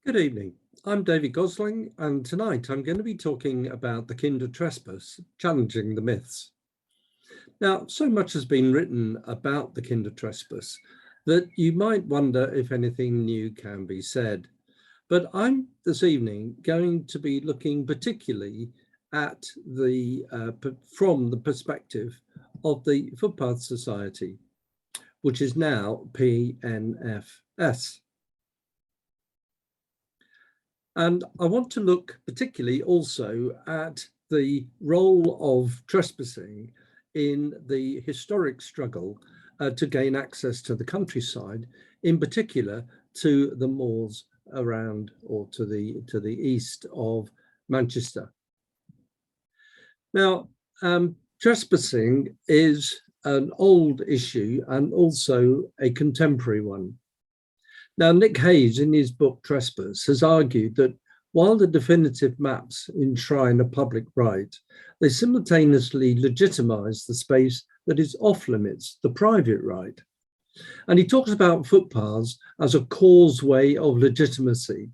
Good evening. I'm David Gosling, and tonight I'm going to be talking about the Kinder Trespass, challenging the myths. Now, so much has been written about the Kinder Trespass that you might wonder if anything new can be said. But I'm this evening going to be looking particularly at from the perspective of the Footpath Society, which is now PNFS. And I want to look particularly also at the role of trespassing in the historic struggle to gain access to the countryside, in particular to the moors around or to the east of Manchester. Now, trespassing is an old issue and also a contemporary one. Now, Nick Hayes, in his book Trespass, has argued that while the definitive maps enshrine a public right, they simultaneously legitimise the space that is off limits, the private right. And he talks about footpaths as a causeway of legitimacy,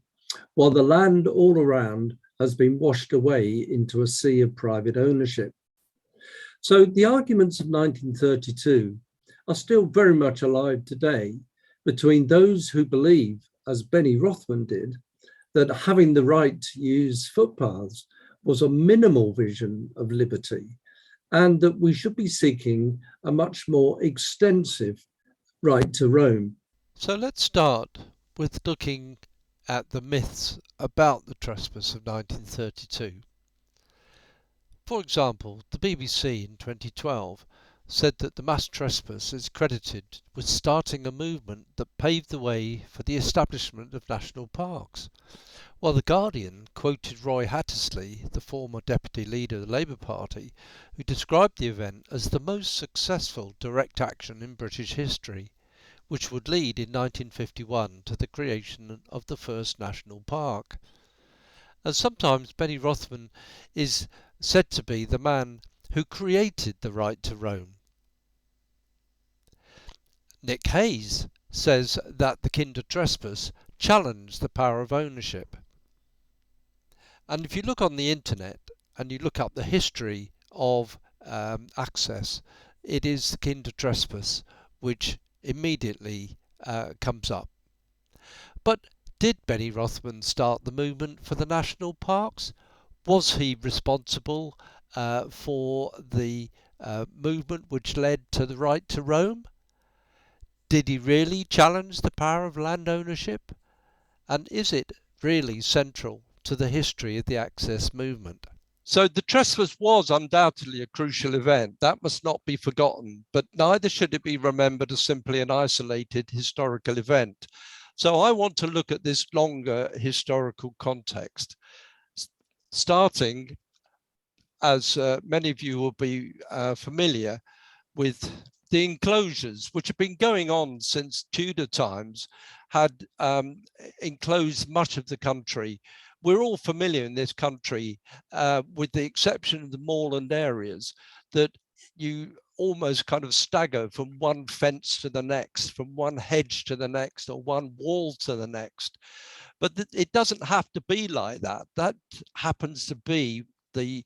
while the land all around has been washed away into a sea of private ownership. So the arguments of 1932 are still very much alive today, between those who believe, as Benny Rothman did, that having the right to use footpaths was a minimal vision of liberty, and that we should be seeking a much more extensive right to roam. So let's start with looking at the myths about the trespass of 1932. For example, the BBC in 2012 said that the mass trespass is credited with starting a movement that paved the way for the establishment of national parks, while The Guardian quoted Roy Hattersley, the former deputy leader of the Labour Party, who described the event as the most successful direct action in British history, which would lead in 1951 to the creation of the first national park. And sometimes Benny Rothman is said to be the man who created the right to roam. Nick Hayes says that the Kinder Trespass challenged the power of ownership. And if you look on the internet and you look up the history of access, it is the Kinder Trespass which immediately comes up. But did Benny Rothman start the movement for the national parks? Was he responsible for the movement which led to the right to roam? Did he really challenge the power of land ownership? And is it really central to the history of the access movement? So the trespass was undoubtedly a crucial event. That must not be forgotten, but neither should it be remembered as simply an isolated historical event. So I want to look at this longer historical context, starting, as many of you will be familiar with, the enclosures, which have been going on since Tudor times, had enclosed much of the country. We're all familiar in this country, with the exception of the moorland areas, that you almost kind of stagger from one fence to the next, from one hedge to the next, or one wall to the next. But it doesn't have to be like that. That happens to be the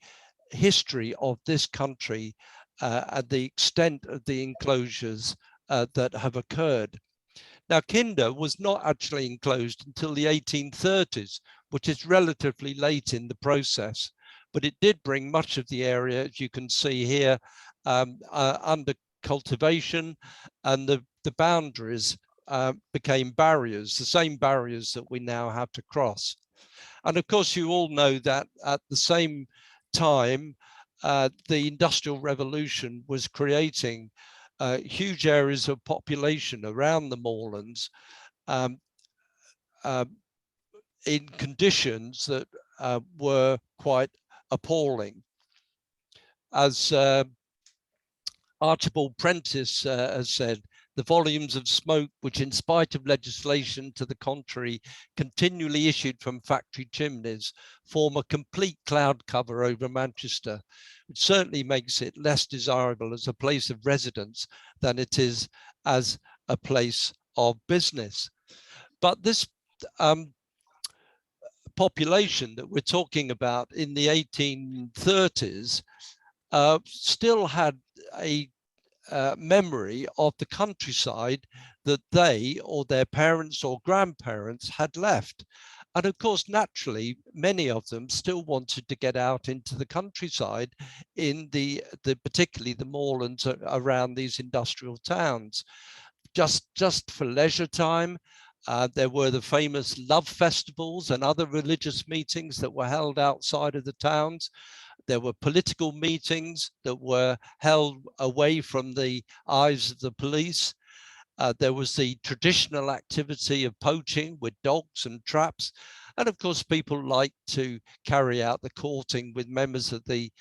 history of this country and the extent of the enclosures that have occurred. Now, Kinder was not actually enclosed until the 1830s, which is relatively late in the process, but it did bring much of the area, as you can see here, under cultivation, and the boundaries became barriers, the same barriers that we now have to cross. And of course, you all know that at the same time, the Industrial Revolution was creating huge areas of population around the moorlands in conditions that were quite appalling. As Archibald Prentice has said, the volumes of smoke which, in spite of legislation to the contrary, continually issued from factory chimneys, form a complete cloud cover over Manchester, which certainly makes it less desirable as a place of residence than it is as a place of business. But this population that we're talking about in the 1830s still had a memory of the countryside that they or their parents or grandparents had left. And of course, naturally, many of them still wanted to get out into the countryside in the particularly the moorlands around these industrial towns, just for leisure time. There were the famous love festivals and other religious meetings that were held outside of the towns. There were political meetings that were held away from the eyes of the police. There was the traditional activity of poaching with dogs and traps. And of course, people liked to carry out the courting with members of the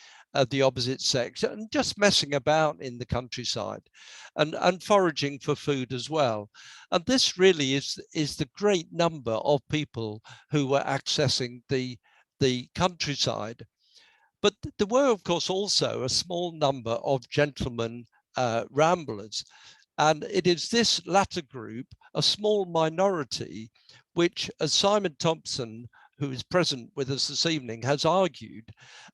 opposite sex and just messing about in the countryside and foraging for food as well. And this really is the great number of people who were accessing the countryside. But there were, of course, also a small number of gentlemen ramblers. And it is this latter group, a small minority, which, as Simon Thompson, who is present with us this evening, has argued,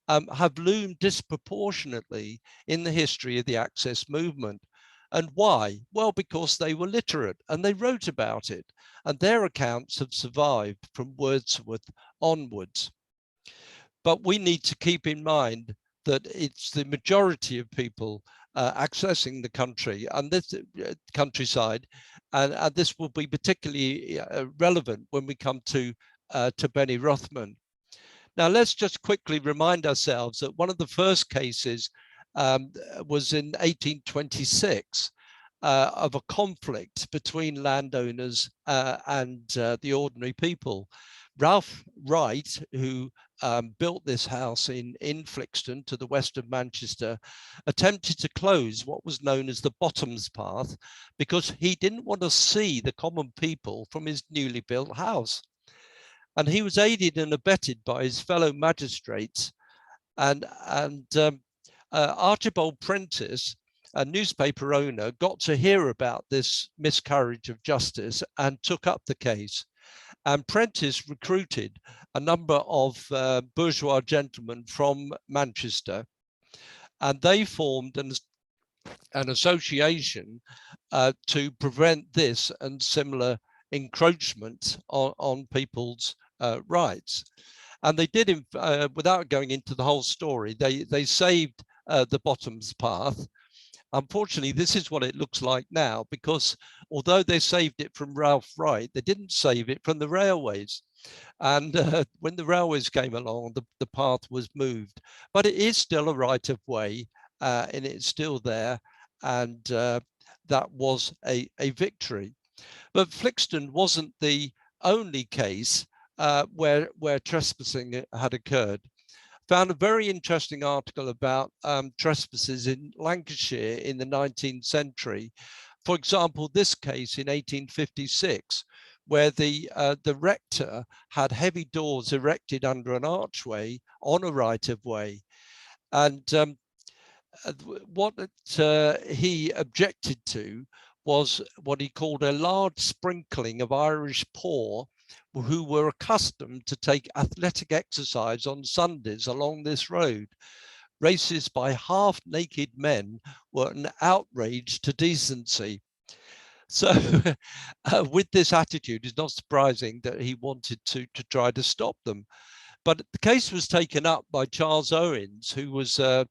have loomed disproportionately in the history of the access movement. And why? Well, because they were literate and they wrote about it, and their accounts have survived from Wordsworth onwards. But we need to keep in mind that it's the majority of people accessing the country and this countryside, and this will be particularly relevant when we come to Benny Rothman. Now, let's just quickly remind ourselves that one of the first cases was in 1826 of a conflict between landowners and the ordinary people. Ralph Wright, who built this house in Flixton to the west of Manchester, attempted to close what was known as the Bottoms Path because he didn't want to see the common people from his newly built house. And he was aided and abetted by his fellow magistrates. And Archibald Prentice, a newspaper owner, got to hear about this miscarriage of justice and took up the case. And Prentice recruited a number of bourgeois gentlemen from Manchester, and they formed an association to prevent this and similar encroachment on people's rights. And they did, without going into the whole story, they saved the Bottoms Path. Unfortunately, this is what it looks like now, because although they saved it from Ralph Wright, they didn't save it from the railways. And when the railways came along, the path was moved. But it is still a right of way, and it's still there. And that was a victory. But Flixton wasn't the only case where trespassing had occurred. Found a very interesting article about trespasses in Lancashire in the 19th century. For example, this case in 1856, where the rector had heavy doors erected under an archway on a right of way. And what he objected to was what he called a large sprinkling of Irish poor who were accustomed to take athletic exercise on Sundays along this road. Races by half-naked men were an outrage to decency. So with this attitude, it's not surprising that he wanted to try to stop them. But the case was taken up by Charles Owens, who was a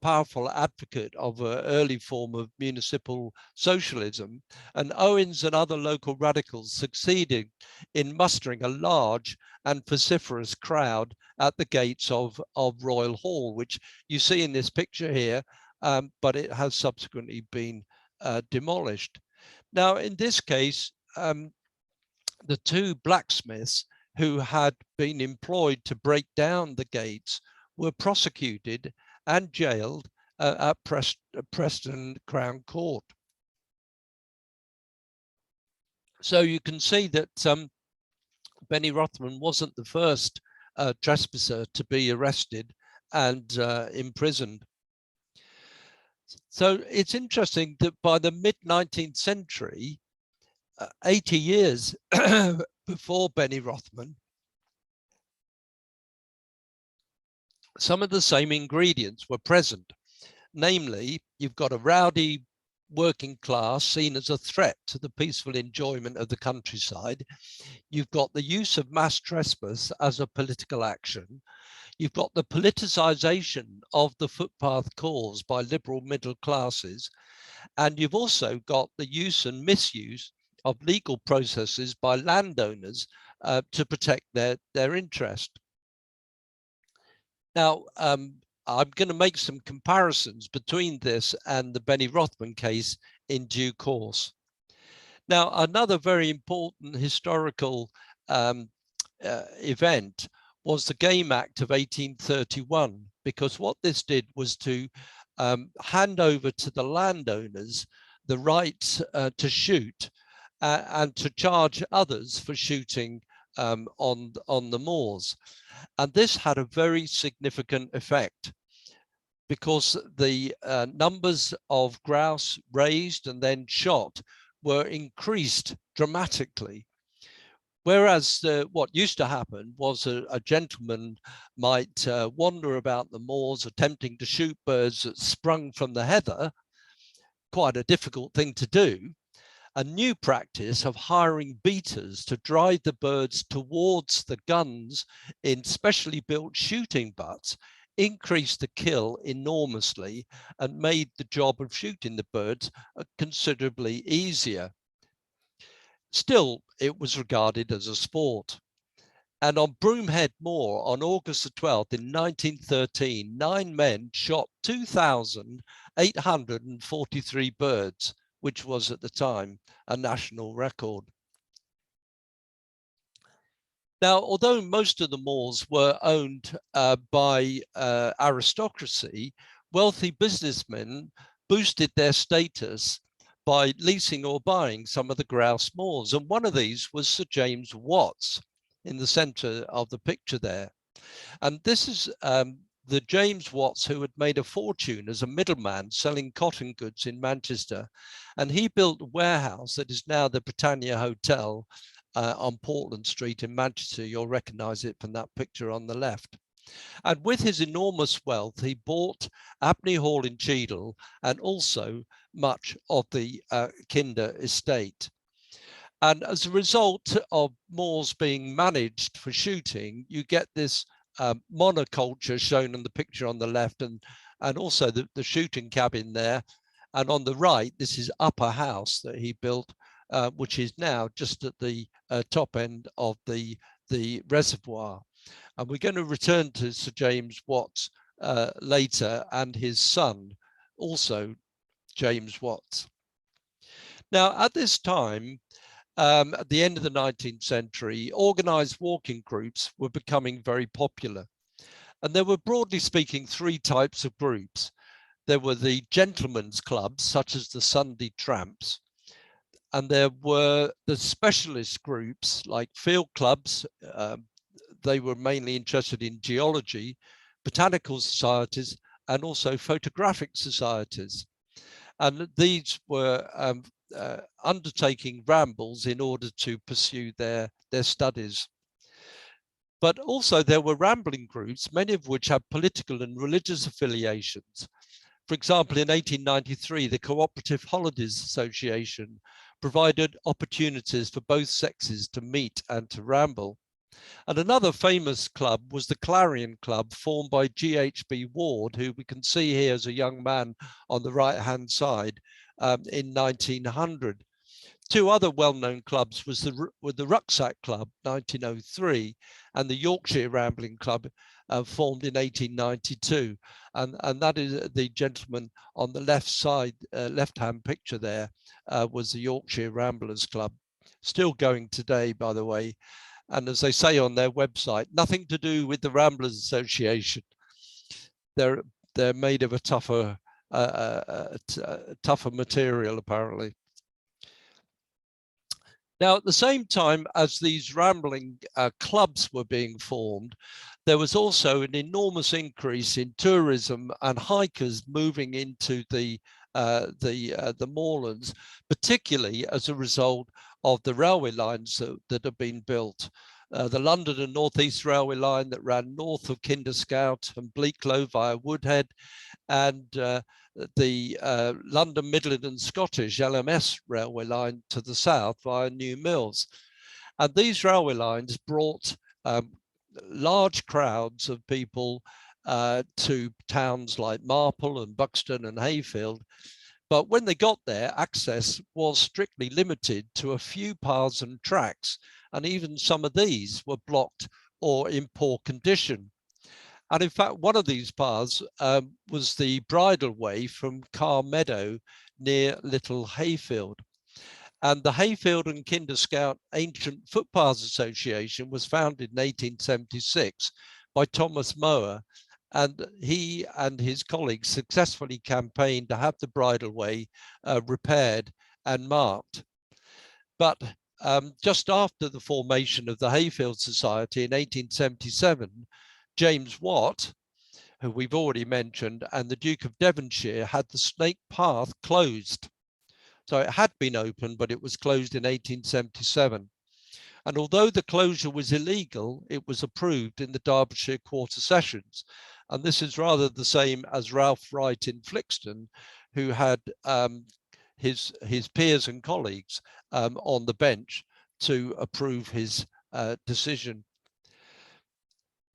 powerful advocate of an early form of municipal socialism. And Owens and other local radicals succeeded in mustering a large and vociferous crowd at the gates of Royal Hall, which you see in this picture here, but it has subsequently been demolished. Now, in this case, the two blacksmiths who had been employed to break down the gates were prosecuted and jailed at Preston Crown Court. So you can see that Benny Rothman wasn't the first trespasser to be arrested and imprisoned. So it's interesting that by the mid-19th century, 80 years before Benny Rothman, some of the same ingredients were present. Namely, you've got a rowdy working class seen as a threat to the peaceful enjoyment of the countryside. You've got the use of mass trespass as a political action. You've got the politicization of the footpath cause by liberal middle classes. And you've also got the use and misuse of legal processes by landowners to protect their interest. Now, I'm going to make some comparisons between this and the Benny Rothman case in due course. Now, another very important historical event was the Game Act of 1831, because what this did was to hand over to the landowners the right to shoot and to charge others for shooting on the moors. And this had a very significant effect, because the numbers of grouse raised and then shot were increased dramatically. Whereas what used to happen was a gentleman might wander about the moors attempting to shoot birds that sprung from the heather, quite a difficult thing to do. A new practice of hiring beaters to drive the birds towards the guns in specially built shooting butts increased the kill enormously and made the job of shooting the birds considerably easier. Still, it was regarded as a sport. And on Broomhead Moor on August the 12th in 1913, 9 men shot 2,843 birds, which was at the time a national record. Now, although most of the moors were owned by aristocracy, wealthy businessmen boosted their status by leasing or buying some of the grouse moors. And one of these was Sir James Watts in the center of the picture there. And this is the James Watts who had made a fortune as a middleman selling cotton goods in Manchester. And he built a warehouse that is now the Britannia Hotel on Portland Street in Manchester. You'll recognize it from that picture on the left. And with his enormous wealth, he bought Abbey Hall in Cheadle and also much of the Kinder estate. And as a result of moors being managed for shooting, you get this monoculture shown in the picture on the left, and also the shooting cabin there. And on the right, this is Upper House that he built, which is now just at the top end of the reservoir. And we're going to return to Sir James Watts later, and his son, also James Watts. Now, at this time, at the end of the 19th century, organized walking groups were becoming very popular. And there were, broadly speaking, 3 types of groups. There were the gentlemen's clubs, such as the Sunday Tramps. And there were the specialist groups like field clubs. They were mainly interested in geology, botanical societies, and also photographic societies. And these were undertaking rambles in order to pursue their studies. But also there were rambling groups, many of which had political and religious affiliations. For example, in 1893, the Cooperative Holidays Association provided opportunities for both sexes to meet and to ramble. And another famous club was the Clarion Club, formed by G.H.B. Ward, who we can see here as a young man on the right-hand side in 1900. 2 other well-known clubs were the Rucksack Club, 1903, and the Yorkshire Rambling Club, formed in 1892. And that is the gentleman on the left side, left-hand picture there, was the Yorkshire Ramblers Club, still going today, by the way. And as they say on their website, nothing to do with the Ramblers Association. They're made of a tougher material, apparently. Now, at the same time as these rambling clubs were being formed, there was also an enormous increase in tourism and hikers moving into the moorlands, particularly as a result of the railway lines that have been built. the London and North East Railway line that ran north of Kinder Scout and Bleaklow via Woodhead, and the London, Midland and Scottish LMS railway line to the south via New Mills. And these railway lines brought large crowds of people to towns like Marple and Buxton and Hayfield. But when they got there, access was strictly limited to a few paths and tracks, and even some of these were blocked or in poor condition. And in fact, one of these paths was the bridle way from Carr Meadow near Little Hayfield. And the Hayfield and Kinder Scout Ancient Footpaths Association was founded in 1876 by Thomas Mower, and he and his colleagues successfully campaigned to have the bridleway repaired and marked. But just after the formation of the Hayfield Society in 1877, James Watt, who we've already mentioned, and the Duke of Devonshire had the Snake Path closed. So it had been open, but it was closed in 1877. And although the closure was illegal, it was approved in the Derbyshire Quarter Sessions. And this is rather the same as Ralph Wright in Flixton, who had his peers and colleagues on the bench to approve his decision.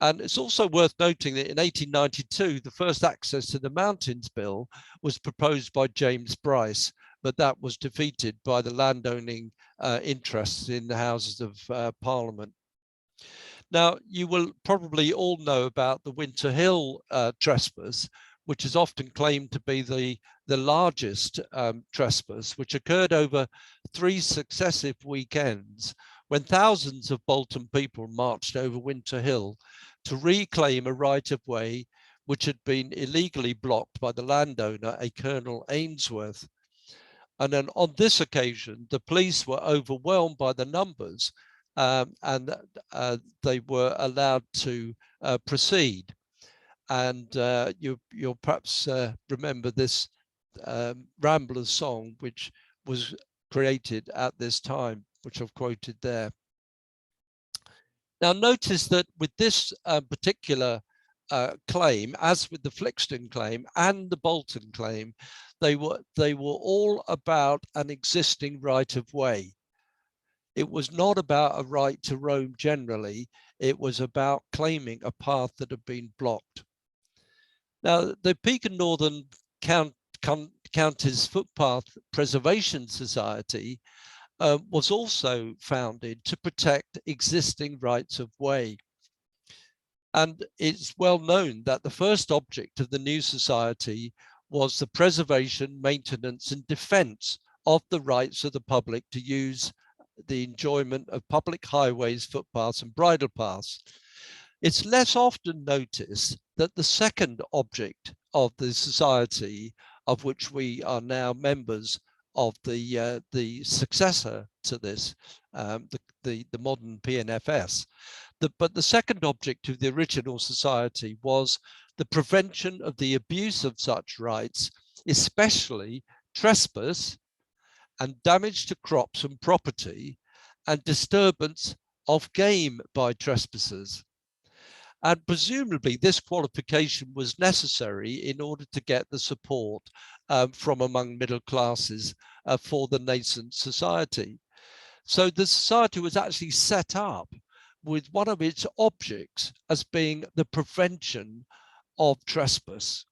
And it's also worth noting that in 1892, the first Access to the Mountains Bill was proposed by James Bryce, but that was defeated by the landowning interests in the Houses of Parliament. Now, you will probably all know about the Winter Hill trespass, which is often claimed to be the largest trespass, which occurred over 3 successive weekends when thousands of Bolton people marched over Winter Hill to reclaim a right-of-way which had been illegally blocked by the landowner, a Colonel Ainsworth. And then on this occasion, the police were overwhelmed by the numbers and they were allowed to proceed. And you'll perhaps remember this Ramblers song, which was created at this time, which I've quoted there. Now, notice that with this particular claim, as with the Flixton claim and the Bolton claim, they were all about an existing right of way. It was not about a right to roam generally. It was about claiming a path that had been blocked. Now, the Peak and Northern Counties Footpath Preservation Society was also founded to protect existing rights of way. And it's well known that the first object of the new society was the preservation, maintenance, and defense of the rights of the public to use the enjoyment of public highways, footpaths, and bridle paths. It's less often noticed that the second object of the society, of which we are now members of the successor to this, the modern PNFS, but the second object of the original society was the prevention of the abuse of such rights, especially trespass and damage to crops and property and disturbance of game by trespassers. And presumably this qualification was necessary in order to get the support from among middle classes for the nascent society. So the society was actually set up with one of its objects as being the prevention of trespass.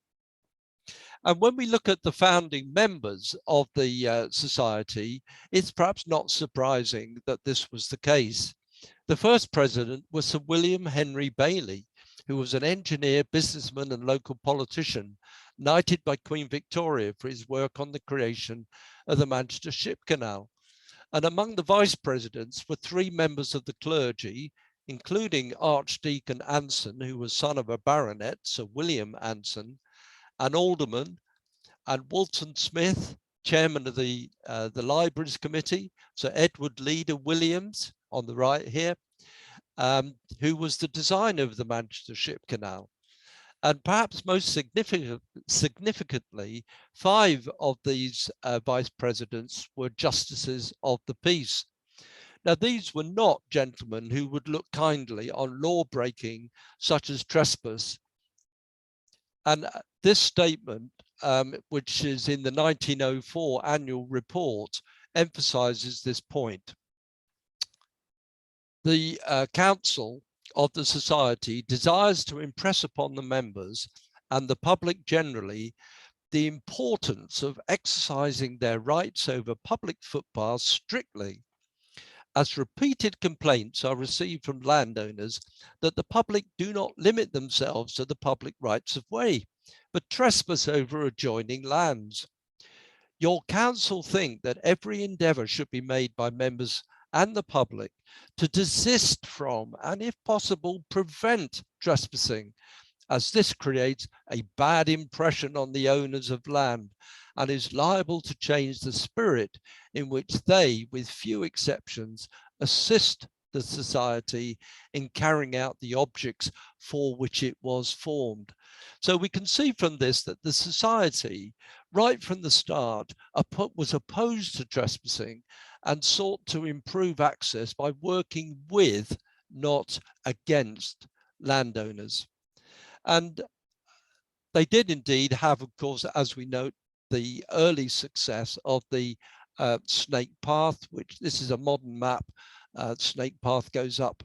And when we look at the founding members of the society, it's perhaps not surprising that this was the case. The first president was Sir William Henry Bailey, who was an engineer, businessman, and local politician, knighted by Queen Victoria for his work on the creation of the Manchester Ship Canal. And among the vice presidents were 3 members of the clergy, including Archdeacon Anson, who was son of a baronet, Sir William Anson, an alderman, and Walton Smith, chairman of the Libraries Committee, Sir Edward Leader Williams, on the right here, who was the designer of the Manchester Ship Canal. And perhaps most significantly, 5 of these vice presidents were justices of the peace. Now, these were not gentlemen who would look kindly on law breaking such as trespass. And this statement, which is in the 1904 annual report, emphasizes this point. The council of the society desires to impress upon the members and the public generally the importance of exercising their rights over public footpaths strictly, as repeated complaints are received from landowners that the public do not limit themselves to the public rights of way, but trespass over adjoining lands. Your council think that every endeavour should be made by members and the public to desist from, and if possible, prevent trespassing, as this creates a bad impression on the owners of land and is liable to change the spirit in which they, with few exceptions, assist the society in carrying out the objects for which it was formed. So we can see from this that the society, right from the start, was opposed to trespassing and sought to improve access by working with, not against, landowners. And they did indeed have, of course, as we note, the early success of the snake path, which this is a modern map. Snake path goes up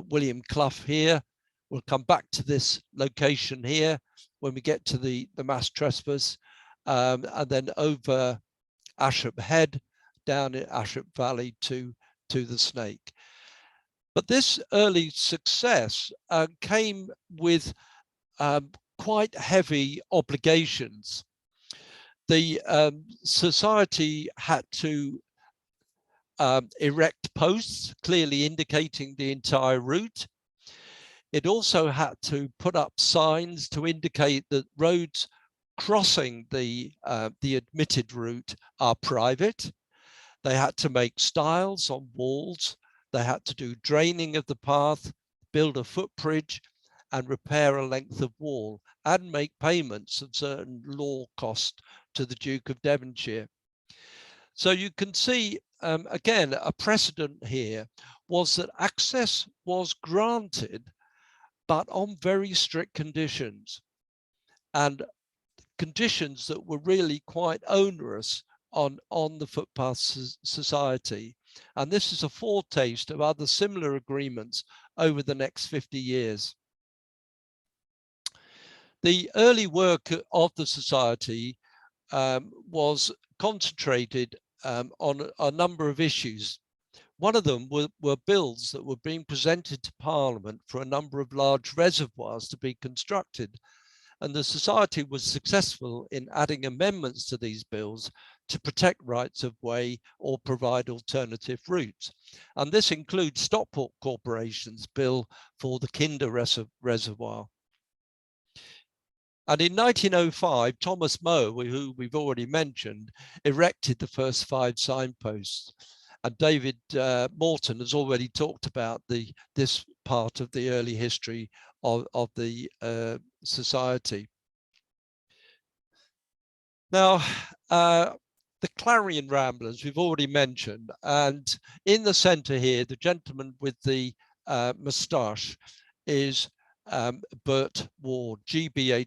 William Clough here. We'll come back to this location here when we get to the mass trespass, and then over Ashop Head, down in Ashop Valley to the snake. But this early success came with quite heavy obligations. The society had to erect posts clearly indicating the entire route. It also had to put up signs to indicate that roads crossing the admitted route are private. They had to make stiles on walls. They had to do draining of the path, build a footbridge, and repair a length of wall, and make payments of certain law costs to the Duke of Devonshire. So you can see, again, a precedent here was that access was granted, but on very strict conditions, and conditions that were really quite onerous on the footpath society. And this is a foretaste of other similar agreements over the next 50 years. The early work of the society was concentrated on a number of issues. One of them were bills that were being presented to Parliament for a number of large reservoirs to be constructed. And the society was successful in adding amendments to these bills to protect rights of way or provide alternative routes. And this includes Stockport Corporation's bill for the Kinder Reservoir. And in 1905, Thomas Moe, who we've already mentioned, erected the first 5 signposts. And David Morton has already talked about this part of the early history of the society. Now, the Clarion Ramblers, we've already mentioned, and in the center here, the gentleman with the moustache is Bert Ward, HGB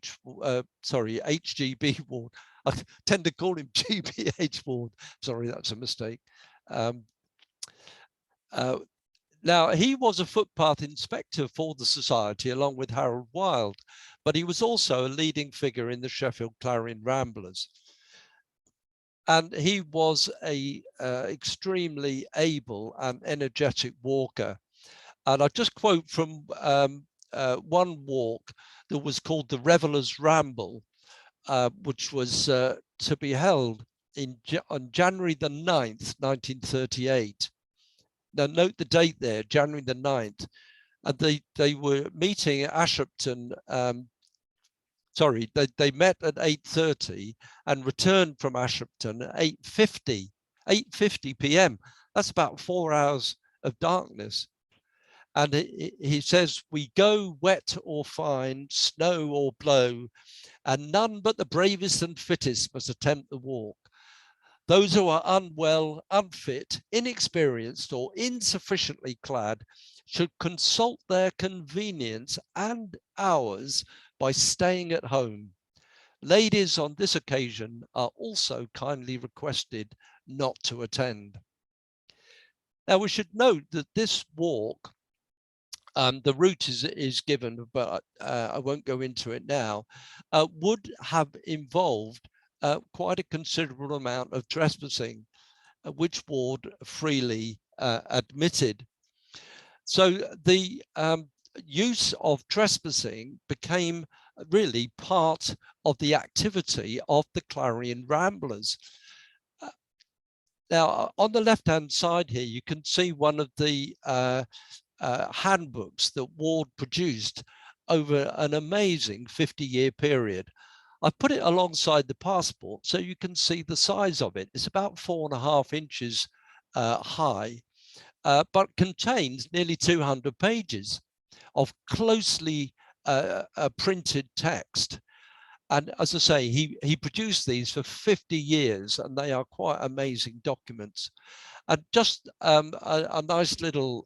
Ward. I tend to call him GBH Ward. Sorry, that's a mistake. Now, he was a footpath inspector for the society along with Harold Wild, but he was also a leading figure in the Sheffield Clarion Ramblers. And he was a extremely able and energetic walker. And I just quote from one walk that was called the Revelers Ramble, which was to be held on January the 9th, 1938. Now note the date there, January the 9th. And they were meeting at Ashopton. They met at 8:30 and returned from Ashopton at 8:50 p.m. That's about 4 hours of darkness. And he says, we go wet or fine, snow or blow, and none but the bravest and fittest must attempt the walk. Those who are unwell, unfit, inexperienced, or insufficiently clad should consult their convenience and ours by staying at home. Ladies on this occasion are also kindly requested not to attend. Now, we should note that this walk, the route is given, but I won't go into it now, would have involved quite a considerable amount of trespassing, which Ward freely admitted. So the use of trespassing became really part of the activity of the Clarion Ramblers. Now, on the left-hand side here, you can see one of the handbooks that Ward produced over an amazing 50-year period. I've put it alongside the passport so you can see the size of it. It's about 4.5 inches high, but contains nearly 200 pages of closely printed text. And as I say, he produced these for 50 years, and they are quite amazing documents. And just a nice little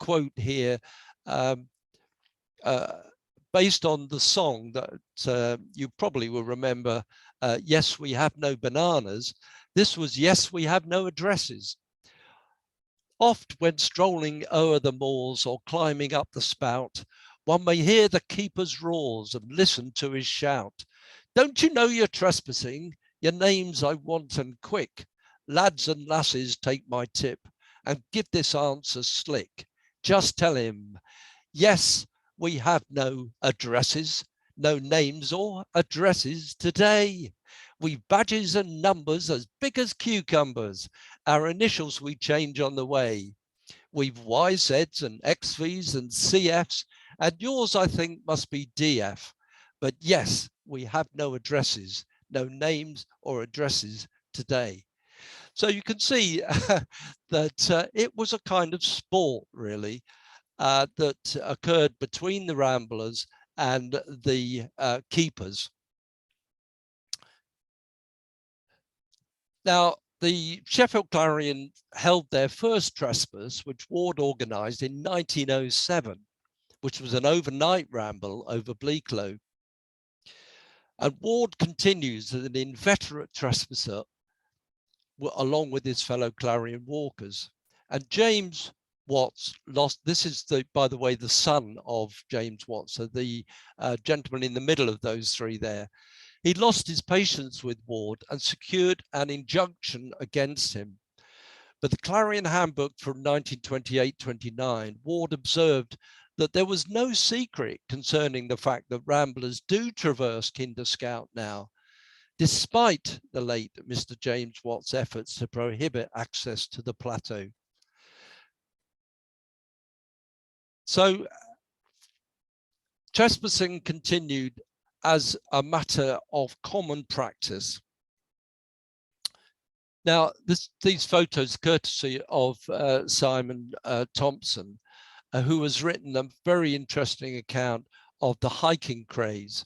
quote here, based on the song that you probably will remember, Yes, We Have No Bananas. This was Yes, We Have No Addresses. Oft when strolling o'er the moors or climbing up the spout, one may hear the keeper's roars and listen to his shout. Don't you know you're trespassing? Your names I want and quick. Lads and lasses, take my tip and give this answer slick. Just tell him, yes, we have no addresses, no names or addresses today. We've badges and numbers as big as cucumbers. Our initials we change on the way. We've YZs and XVs and CFs, and yours I think must be DF. But yes, we have no addresses, no names or addresses today. So you can see that it was a kind of sport, really, that occurred between the ramblers and the keepers. Now, the Sheffield Clarion held their first trespass, which Ward organised in 1907, which was an overnight ramble over Bleaklow. And Ward continues as an inveterate trespasser along with his fellow Clarion walkers. And James Watts lost, this is, by the way, the son of James Watts, so the gentleman in the middle of those three there. He lost his patience with Ward and secured an injunction against him. But the Clarion Handbook from 1928-29, Ward observed that there was no secret concerning the fact that ramblers do traverse Kinder Scout now, despite the late Mr. James Watts' efforts to prohibit access to the plateau. So trespassing continued as a matter of common practice. Now, these photos, courtesy of Simon Thompson, who has written a very interesting account of the hiking craze.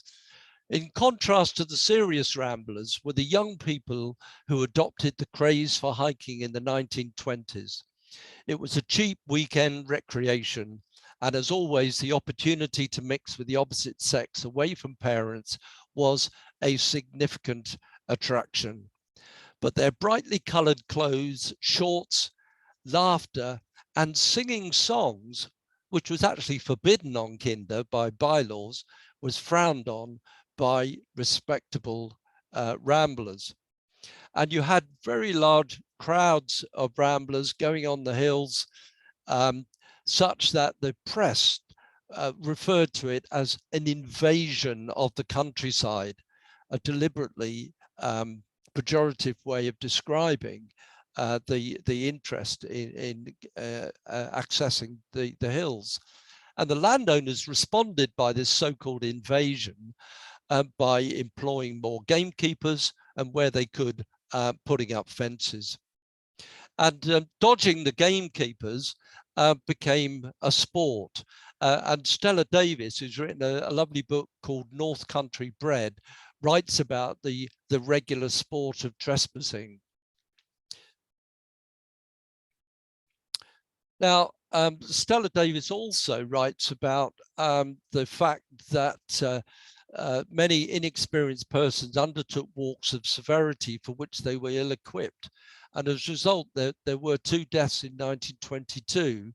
In contrast to the serious ramblers were the young people who adopted the craze for hiking in the 1920s. It was a cheap weekend recreation, and as always, the opportunity to mix with the opposite sex away from parents was a significant attraction. But their brightly colored clothes, shorts, laughter, and singing songs, which was actually forbidden on Kinder by bylaws, was frowned on by respectable ramblers. And you had very large crowds of ramblers going on the hills, such that the press referred to it as an invasion of the countryside, a deliberately pejorative way of describing the interest in accessing the hills. And the landowners responded by this so-called invasion by employing more gamekeepers, and where they could, putting up fences. And dodging the gamekeepers became a sport. And Stella Davis, who's written a lovely book called North Country Bred, writes about the regular sport of trespassing. Now, Stella Davis also writes about the fact that many inexperienced persons undertook walks of severity for which they were ill-equipped. And as a result, there were 2 deaths in 1922.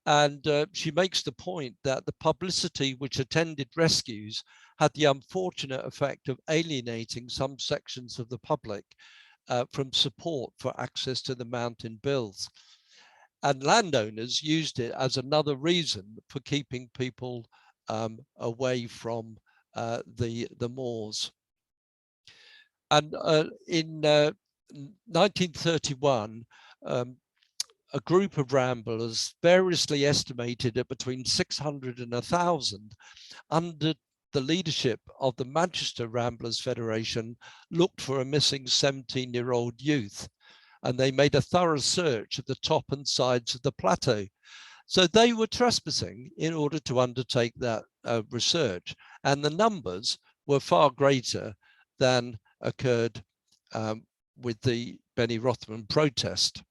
And she makes the point that the publicity which attended rescues had the unfortunate effect of alienating some sections of the public from support for access to the mountain bills. And landowners used it as another reason for keeping people away from the moors. And in 1931, a group of ramblers, variously estimated at between 600 and 1,000, under the leadership of the Manchester Ramblers Federation, looked for a missing 17-year-old youth. And they made a thorough search of the top and sides of the plateau. So they were trespassing in order to undertake that research. And the numbers were far greater than occurred with the Benny Rothman protest.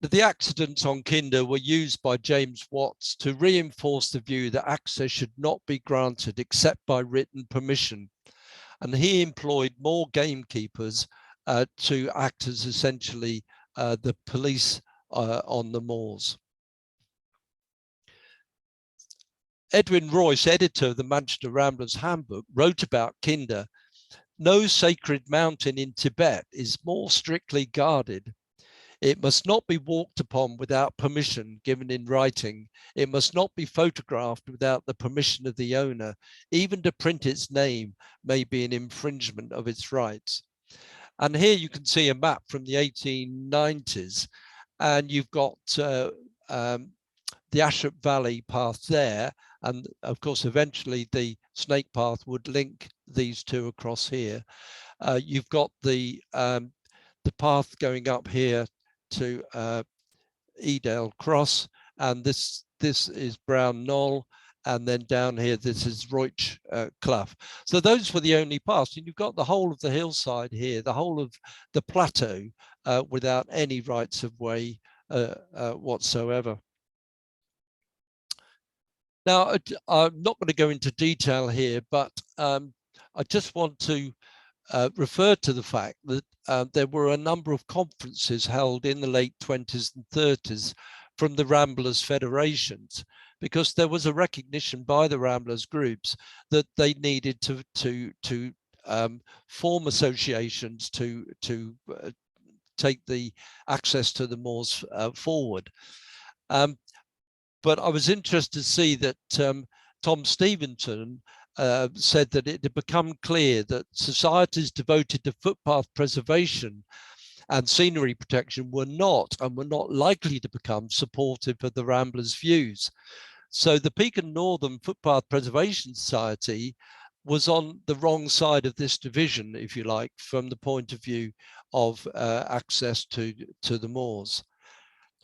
The accidents on Kinder were used by James Watts to reinforce the view that access should not be granted except by written permission. And he employed more gamekeepers to act as essentially the police on the moors. Edwin Royce, editor of the Manchester Ramblers Handbook, wrote about Kinder: "No sacred mountain in Tibet is more strictly guarded. It must not be walked upon without permission given in writing. It must not be photographed without the permission of the owner. Even to print its name may be an infringement of its rights." And here you can see a map from the 1890s, and you've got the Ashap Valley path there. And of course, eventually the snake path would link these two across here. You've got the path going up here to Edale Cross, and this is Brown Knoll, and then down here this is Roich Clough. So those were the only paths, and you've got the whole of the hillside here, the whole of the plateau without any rights of way whatsoever. Now, I'm not going to go into detail here, but I just want to refer to the fact that there were a number of conferences held in the late 20s and 30s from the Ramblers Federations, because there was a recognition by the Ramblers groups that they needed to form associations to take the access to the moors forward. But I was interested to see that Tom Stevenson said that it had become clear that societies devoted to footpath preservation and scenery protection were not likely to become supportive of the Ramblers' views. So the Peak and Northern Footpath Preservation Society was on the wrong side of this division, if you like, from the point of view of access to the moors.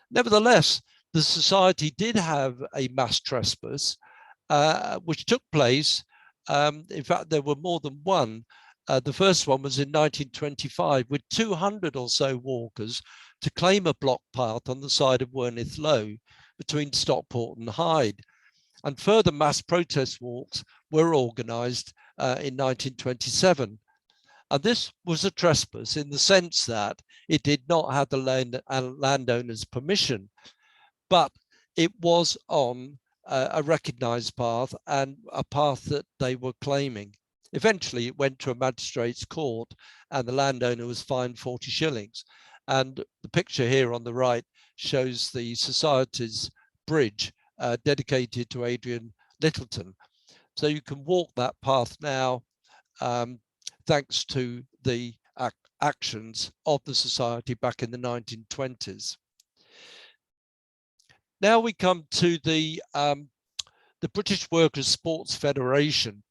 Nevertheless, the society did have a mass trespass, which took place. In fact, there were more than one. The first one was in 1925 with 200 or so walkers to claim a block path on the side of Werneth Low between Stockport and Hyde. And further mass protest walks were organised in 1927. And this was a trespass in the sense that it did not have the landowner's permission, but it was on a recognised path and a path that they were claiming. Eventually, it went to a magistrate's court and the landowner was fined 40 shillings. And the picture here on the right shows the society's bridge dedicated to Adrian Littleton. So you can walk that path now, thanks to the actions of the society back in the 1920s. Now we come to the British Workers' Sports Federation,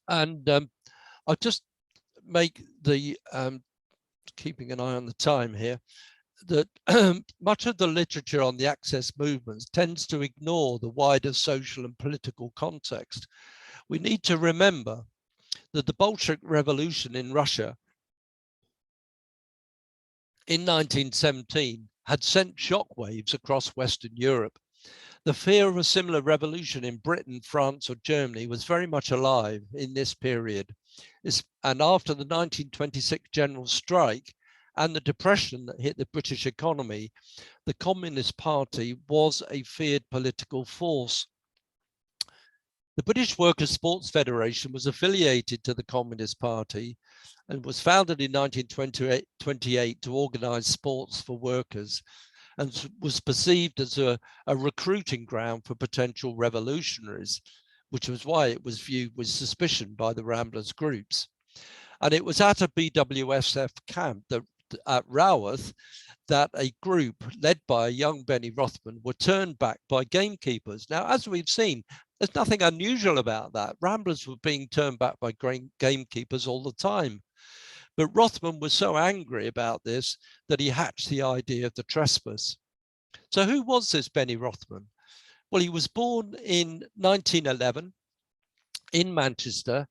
and I'll just make the keeping an eye on the time here, that much of the literature on the access movements tends to ignore the wider social and political context. We need to remember that the Bolshevik Revolution in Russia in 1917 had sent shockwaves across Western Europe. The fear of a similar revolution in Britain, France, or Germany was very much alive in this period. And after the 1926 general strike and the depression that hit the British economy, the Communist Party was a feared political force. The British Workers' Sports Federation was affiliated to the Communist Party and was founded in 1928 to organize sports for workers, and was perceived as a recruiting ground for potential revolutionaries, which was why it was viewed with suspicion by the Ramblers groups. And it was at a BWSF camp at Raworth that a group led by a young Benny Rothman were turned back by gamekeepers. Now, as we've seen, there's nothing unusual about that. Ramblers were being turned back by gamekeepers all the time. But Rothman was so angry about this that he hatched the idea of the trespass. So who was this Benny Rothman? Well, he was born in 1911 in Manchester.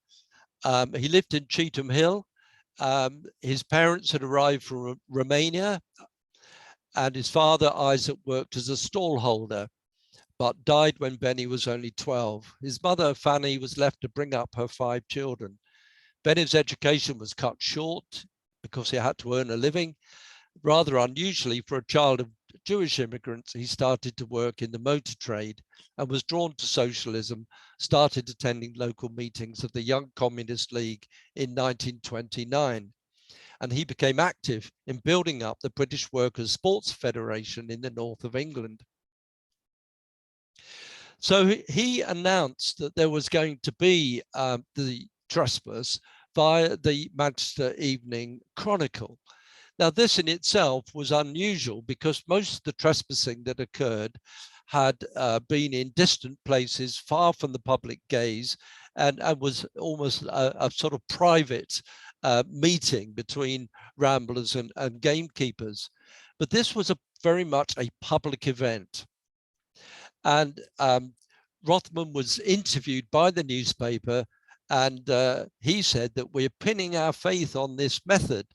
He lived in Cheetham Hill. His parents had arrived from Romania, and his father, Isaac, worked as a stallholder, but died when Benny was only 12. His mother, Fanny, was left to bring up her 5 children. Benny's education was cut short because he had to earn a living. Rather unusually for a child of Jewish immigrants, he started to work in the motor trade and was drawn to socialism, started attending local meetings of the Young Communist League in 1929. And he became active in building up the British Workers' Sports Federation in the north of England. So he announced that there was going to be the trespass via the Manchester Evening Chronicle. Now, this in itself was unusual because most of the trespassing that occurred had been in distant places, far from the public gaze, and was almost a sort of private meeting between ramblers and gamekeepers. But this was very much a public event. And Rothman was interviewed by the newspaper, and he said that we're pinning our faith on this method,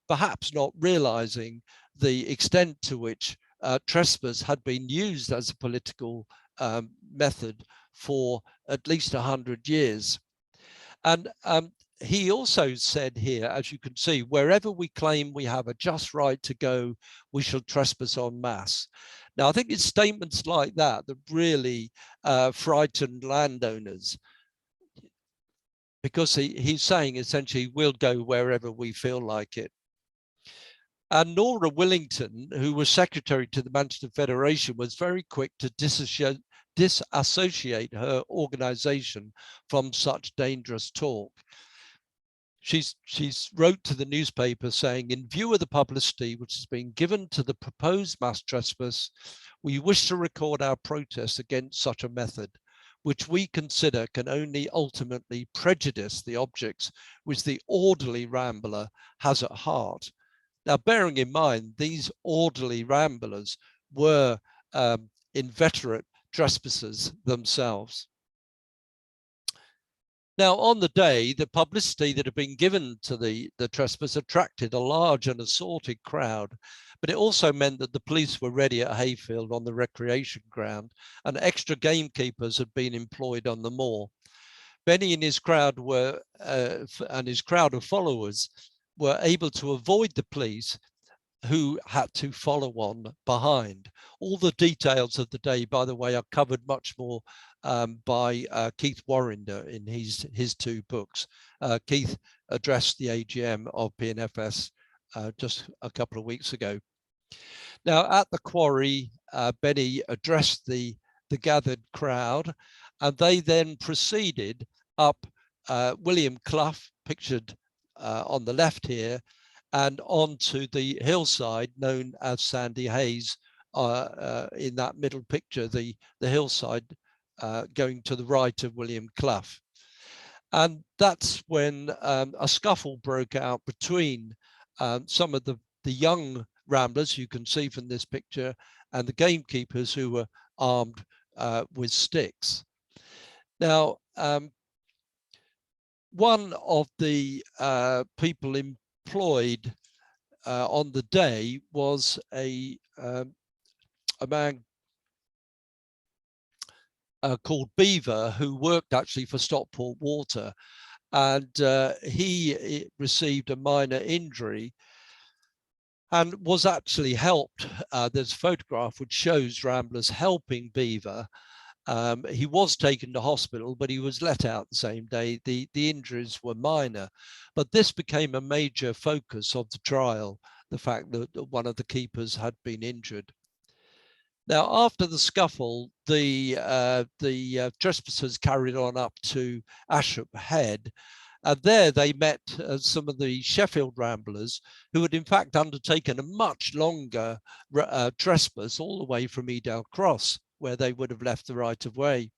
perhaps not realizing the extent to which trespass had been used as a political method for at least 100 years. And he also said here, as you can see, wherever we claim we have a just right to go, we shall trespass en masse. Now, I think it's statements like that that really frightened landowners, because he's saying essentially we'll go wherever we feel like it. And Nora Willington, who was secretary to the Manchester Federation, was very quick to disassociate her organization from such dangerous talk. She's wrote to the newspaper saying, in view of the publicity which has been given to the proposed mass trespass, we wish to record our protest against such a method, which we consider can only ultimately prejudice the objects which the orderly rambler has at heart. Now, bearing in mind, these orderly ramblers were inveterate trespassers themselves. Now, on the day, the publicity that had been given to the trespass attracted a large and assorted crowd, but it also meant that the police were ready at Hayfield on the recreation ground, and extra gamekeepers had been employed on the moor. Benny and his crowd and his crowd of followers were able to avoid the police, who had to follow on behind. All the details of the day, by the way, are covered much more by Keith Warrender in his 2 books. Keith addressed the AGM of PNFS just a couple of weeks ago. Now, at the quarry, Benny addressed the gathered crowd, and they then proceeded up William Clough, pictured on the left here, and onto the hillside known as Sandy Hayes in that middle picture, the hillside going to the right of William Clough. And that's when a scuffle broke out between some of the young ramblers, you can see from this picture, and the gamekeepers who were armed with sticks. Now, one of the people employed on the day was a man called Beaver, who worked actually for Stockport Water, and he received a minor injury and was actually helped. There's a photograph which shows ramblers helping Beaver. He was taken to hospital, but he was let out the same day. The injuries were minor, but this became a major focus of the trial, the fact that one of the keepers had been injured. Now, after the scuffle, the trespassers carried on up to Ashop Head, and there they met some of the Sheffield ramblers who had in fact undertaken a much longer trespass all the way from Edale Cross, where they would have left the right of way.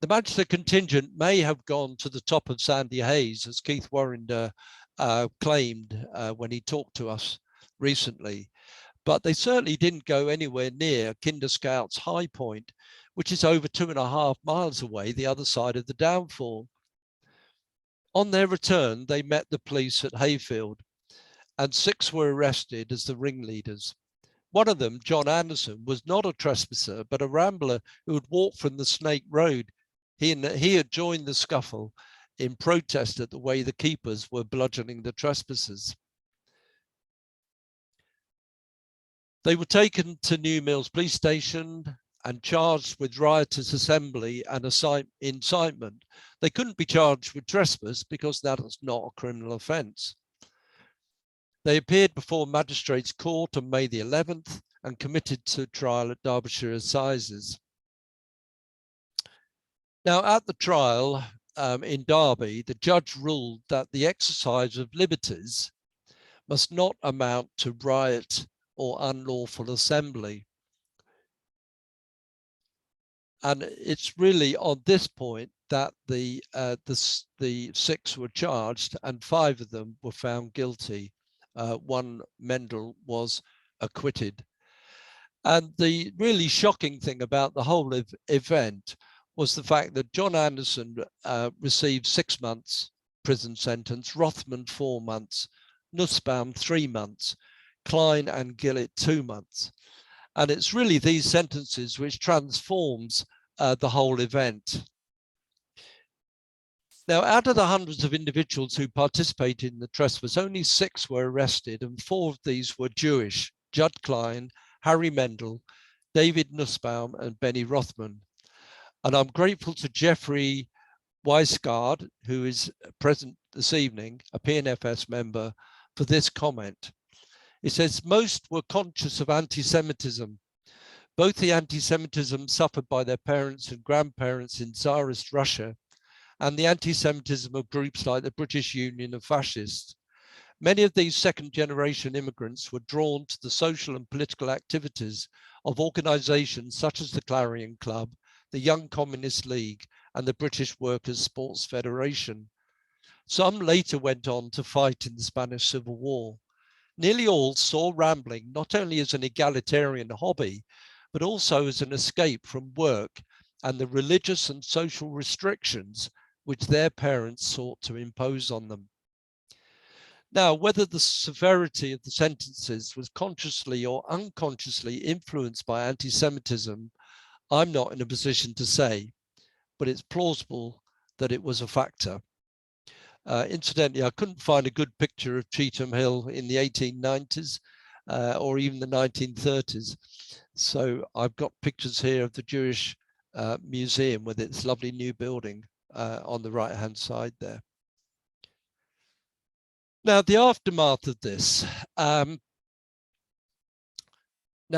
The Manchester contingent may have gone to the top of Sandy Hayes, as Keith Warrender claimed when he talked to us recently, but they certainly didn't go anywhere near Kinder Scout's high point, which is over 2.5 miles away, the other side of the downfall. On their return, they met the police at Hayfield, and 6 were arrested as the ringleaders. One of them, John Anderson, was not a trespasser, but a rambler who had walked from the Snake Road. He had joined the scuffle in protest at the way the keepers were bludgeoning the trespassers. They were taken to New Mills Police Station and charged with riotous assembly and incitement. They couldn't be charged with trespass because that is not a criminal offence. They appeared before Magistrates' Court on May the 11th and committed to trial at Derbyshire Assizes. Now, at the trial in Derby, the judge ruled that the exercise of liberties must not amount to riot or unlawful assembly. And it's really on this point that the 6 were charged and 5 of them were found guilty. One, Mendel, was acquitted. And the really shocking thing about the whole event was the fact that John Anderson received 6 months prison sentence, Rothman 4 months, Nussbaum 3 months, Klein and Gillett 2 months. And it's really these sentences which transforms the whole event. Now, out of the hundreds of individuals who participated in the trespass, only 6 were arrested, and 4 of these were Jewish: Judd Klein, Harry Mendel, David Nussbaum, and Benny Rothman. And I'm grateful to Jeffrey Weisgard, who is present this evening, a PNFS member, for this comment. It says, most were conscious of anti-Semitism, both the anti-Semitism suffered by their parents and grandparents in Tsarist Russia, and the anti-Semitism of groups like the British Union of Fascists. Many of these second-generation immigrants were drawn to the social and political activities of organisations such as the Clarion Club, the Young Communist League, and the British Workers' Sports Federation. Some later went on to fight in the Spanish Civil War. Nearly all saw rambling not only as an egalitarian hobby, but also as an escape from work and the religious and social restrictions which their parents sought to impose on them. Now, whether the severity of the sentences was consciously or unconsciously influenced by anti-Semitism, I'm not in a position to say, but it's plausible that it was a factor. Incidentally, I couldn't find a good picture of Cheetham Hill in the 1890s or even the 1930s. So I've got pictures here of the Jewish Museum with its lovely new building on the right-hand side there. Now, the aftermath of this. Now,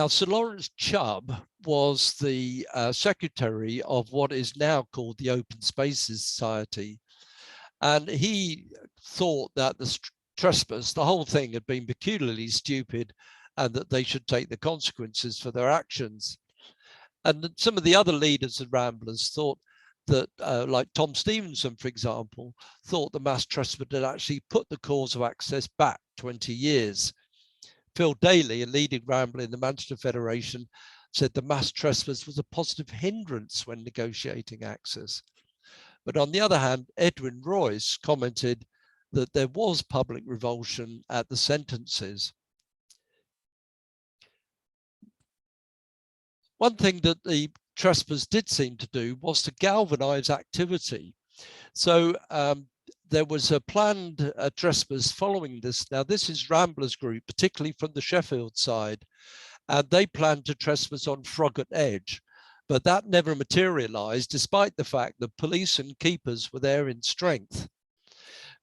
Sir Lawrence Chubb was the secretary of what is now called the Open Spaces Society. And he thought that the trespass, the whole thing, had been peculiarly stupid and that they should take the consequences for their actions. And some of the other leaders of Ramblers thought that, like Tom Stevenson, for example, thought the mass trespass had actually put the cause of access back 20 years. Phil Daly, a leading Rambler in the Manchester Federation, said the mass trespass was a positive hindrance when negotiating access. But on the other hand, Edwin Royce commented that there was public revulsion at the sentences. One thing that the Trespass did seem to do was to galvanize activity. So there was a planned trespass following this. Now, this is Ramblers Group, particularly from the Sheffield side, and they planned to trespass on Froggatt Edge, but that never materialized, despite the fact that police and keepers were there in strength.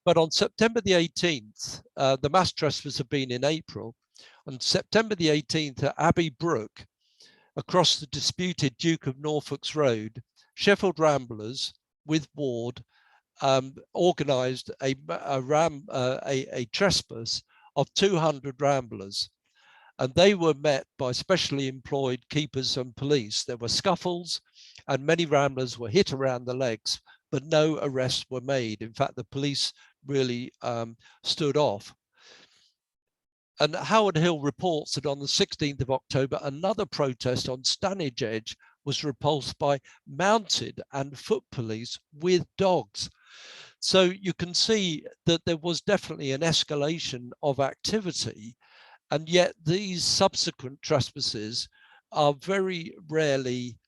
But on September the 18th, the mass trespass had been in April. On September the 18th at Abbey Brook, across the disputed Duke of Norfolk's Road, Sheffield Ramblers with Ward organised a trespass of 200 ramblers, and they were met by specially employed keepers and police. There were scuffles and many ramblers were hit around the legs, but no arrests were made. In fact, the police really stood off. And Howard Hill reports that on the 16th of October, another protest on Stanage Edge was repulsed by mounted and foot police with dogs. So you can see that there was definitely an escalation of activity, and yet these subsequent trespasses are very rarely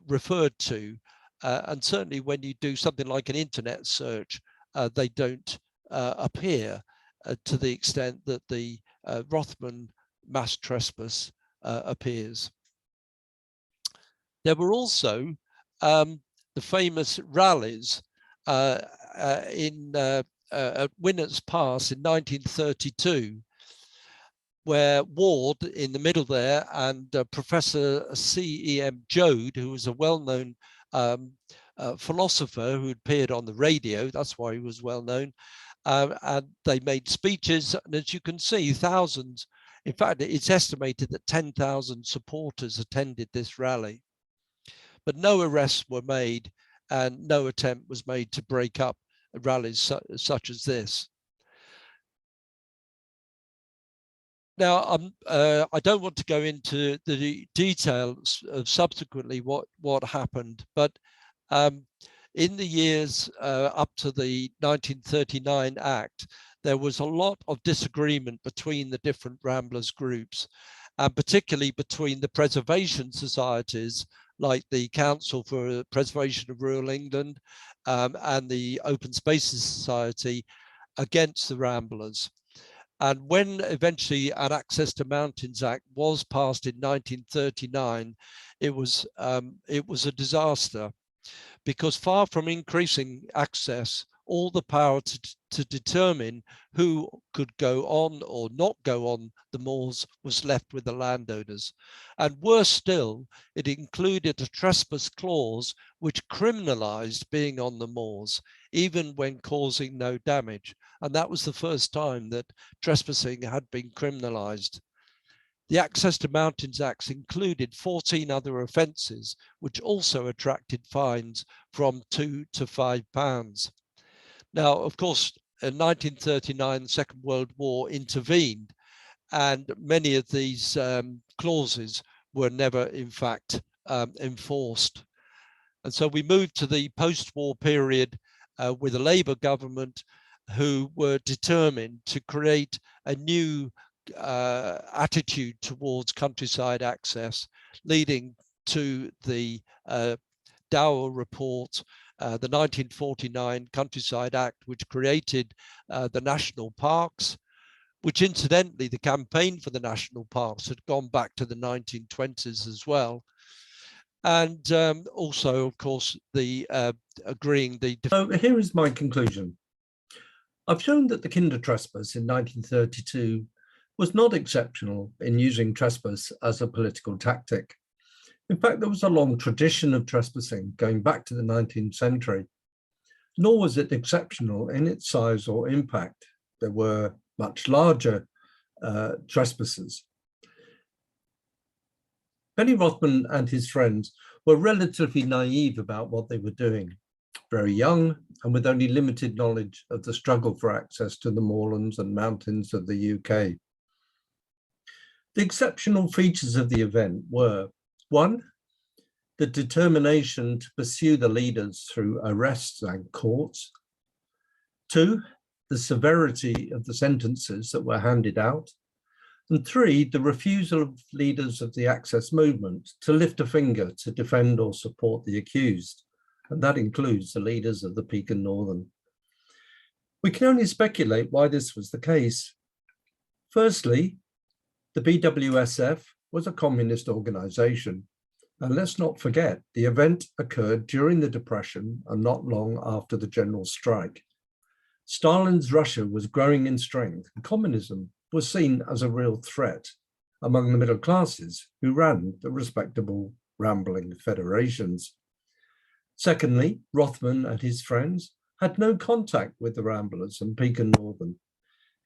referred to. And certainly when you do something like an internet search, they don't appear to the extent that the Rothman mass trespass appears. There were also the famous rallies at Winnats Pass in 1932, where Ward in the middle there and Professor C.E.M. Joad, who was a well-known philosopher who appeared on the radio, that's why he was well known, and they made speeches, and as you can see, thousands, in fact, it's estimated that 10,000 supporters attended this rally. But no arrests were made and no attempt was made to break up rallies such as this. Now, I don't want to go into the details of subsequently what happened, but in the years up to the 1939 Act, there was a lot of disagreement between the different Ramblers groups, and particularly between the preservation societies like the Council for Preservation of Rural England and the Open Spaces Society against the Ramblers. And when eventually an Access to Mountains Act was passed in 1939, it was a disaster, because far from increasing access, all the power to determine who could go on or not go on the moors was left with the landowners. And worse still, it included a trespass clause which criminalized being on the moors, even when causing no damage. And that was the first time that trespassing had been criminalized. The Access to Mountains Acts included 14 other offences, which also attracted fines from £2 to £5. Now, of course, in 1939, the Second World War intervened, and many of these clauses were never, in fact, enforced. And so we moved to the post-war period with a Labour government who were determined to create a new attitude towards countryside access, leading to the Dower Report, the 1949 Countryside Act, which created the national parks, which incidentally, the campaign for the national parks had gone back to the 1920s as well. And also, of course, the agreeing the... So here is my conclusion. I've shown that the Kinder Trespass in 1932 was not exceptional in using trespass as a political tactic. In fact, there was a long tradition of trespassing going back to the 19th century, nor was it exceptional in its size or impact. There were much larger trespassers. Penny Rothman and his friends were relatively naive about what they were doing, very young and with only limited knowledge of the struggle for access to the moorlands and mountains of the UK. The exceptional features of the event were: one, the determination to pursue the leaders through arrests and courts; two, the severity of the sentences that were handed out. And 3, the refusal of leaders of the access movement to lift a finger to defend or support the accused. And that includes the leaders of the Peak and Northern. We can only speculate why this was the case. Firstly, the BWSF was a communist organization. And let's not forget, the event occurred during the Depression and not long after the general strike. Stalin's Russia was growing in strength, and communism was seen as a real threat among the middle classes who ran the respectable rambling federations. Secondly, Rothman and his friends had no contact with the Ramblers and Peak and Northern.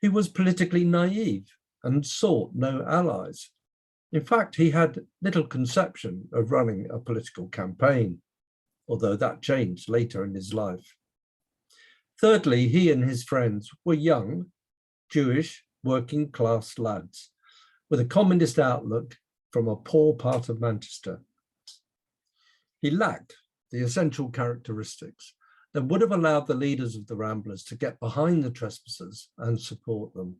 He was politically naive and sought no allies. In fact, he had little conception of running a political campaign, although that changed later in his life. Thirdly, he and his friends were young, Jewish, working class lads with a communist outlook from a poor part of Manchester. He lacked the essential characteristics that would have allowed the leaders of the Ramblers to get behind the Trespassers and support them.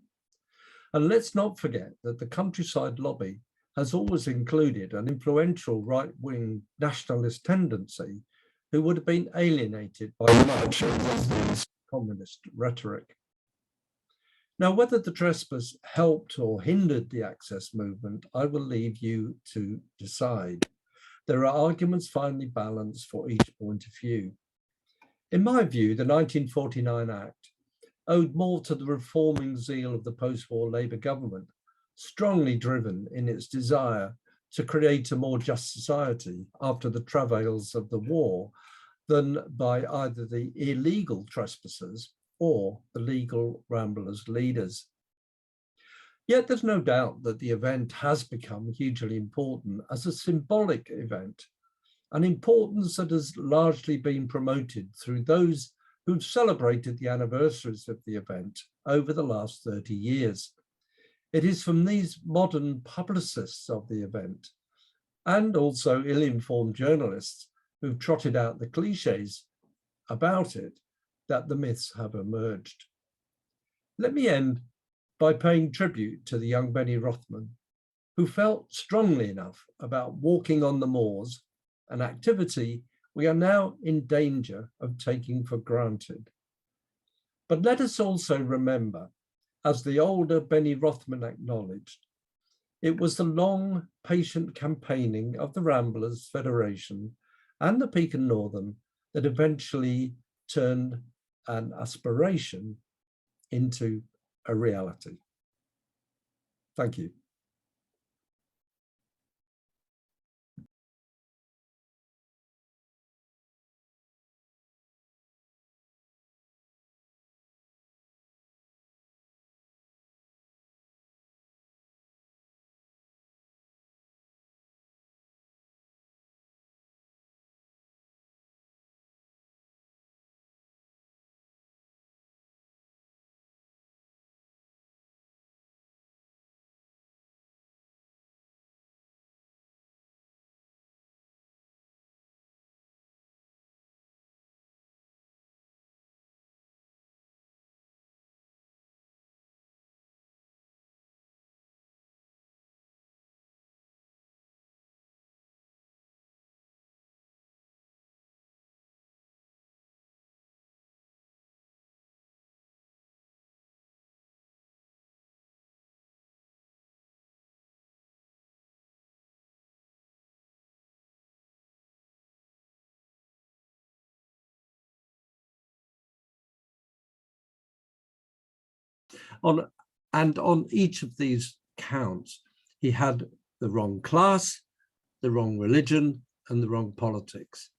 And let's not forget that the countryside lobby has always included an influential right-wing nationalist tendency who would have been alienated by much of Rothman's communist rhetoric. Now, whether the Trespass helped or hindered the access movement, I will leave you to decide. There are arguments finely balanced for each point of view. In my view, the 1949 Act owed more to the reforming zeal of the post-war Labour government, strongly driven in its desire to create a more just society after the travails of the war, than by either the illegal trespassers or the legal Ramblers leaders. Yet there's no doubt that the event has become hugely important as a symbolic event, an importance that has largely been promoted through those who've celebrated the anniversaries of the event over the last 30 years. It is from these modern publicists of the event, and also ill-informed journalists who've trotted out the cliches about it, that the myths have emerged. Let me end by paying tribute to the young Benny Rothman, who felt strongly enough about walking on the moors, an activity we are now in danger of taking for granted. But let us also remember, as the older Benny Rothman acknowledged, it was the long, patient campaigning of the Ramblers Federation and the Peak and Northern that eventually turned an aspiration into a reality. Thank you. On each of these counts, he had the wrong class, the wrong religion, and the wrong politics.